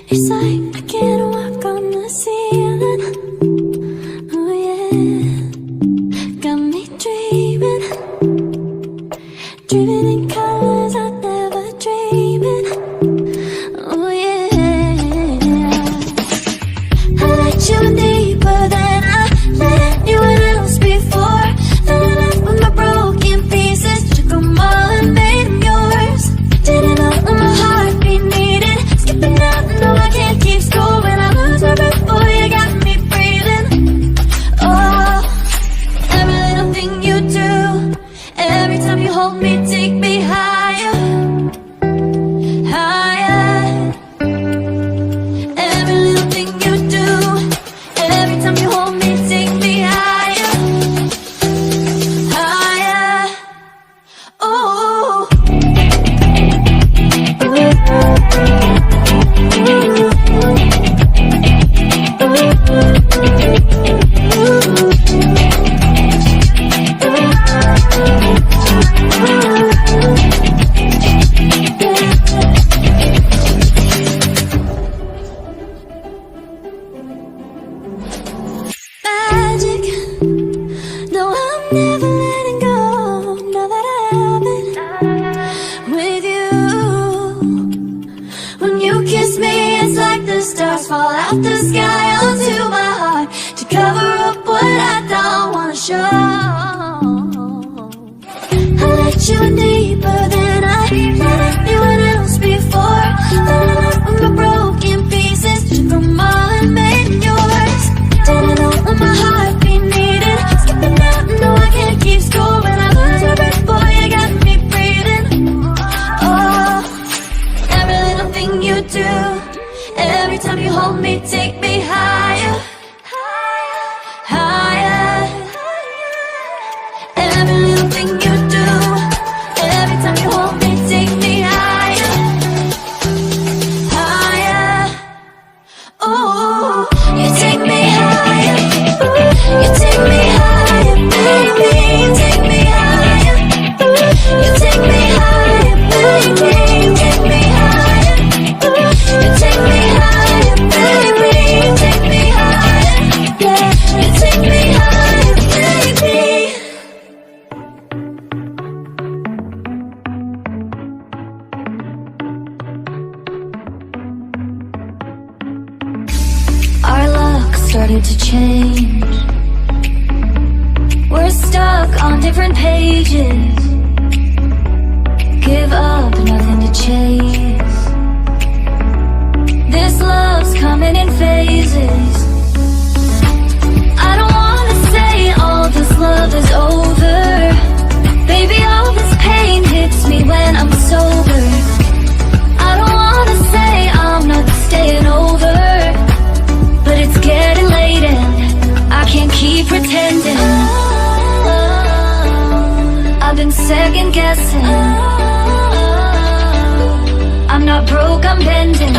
It's like I can't walk on the ceiling. Oh yeah, got me dreaming, dreaming in colors I never dreamed. Oh yeah, I let you in deeper than I let anyone else before. Then I left with my broken pieces, took them all and made them yours. Didn't know what my heartbeat needed, skipping out, no I can't keep score. When I lose my breath, boy, you got me breathing. Oh, every little thing you do, every time you hold me, take me higher, higher. Every little thing you do, every time you hold me, take me higher, higher. Oh. Magic, no, I'm never letting go. Now that I have it with you, when you kiss me, it's like the stars fall out the sky onto my heart to cover up what I don't wanna show. I let you in deeper than I let anyone else before. Then I left with my broken pieces, took them all and made them yours. Didn't know what my heartbeat needed, skipping out, no I can't keep score. When I lose my breath, boy, you got me breathing. Oh, every little thing you do, every time you hold me, take me higher, higher. Every little thing you do, every time you hold me, take me higher, higher. Oh, you take me higher, you take me higher, baby, take me higher. You take me higher, baby, take me higher. You take me higher, baby, take me higher. Yeah, you take me higher, baby. Our luck started to change. We're stuck on different pages. Give up, nothing to chase. This love's coming in phases. I don't wanna say all this love is over. Baby, all this pain hits me when I'm sober. I don't wanna say I'm not staying over, but it's getting late and I can't keep pretending. I've been second guessing. I'm not broke, I'm bending.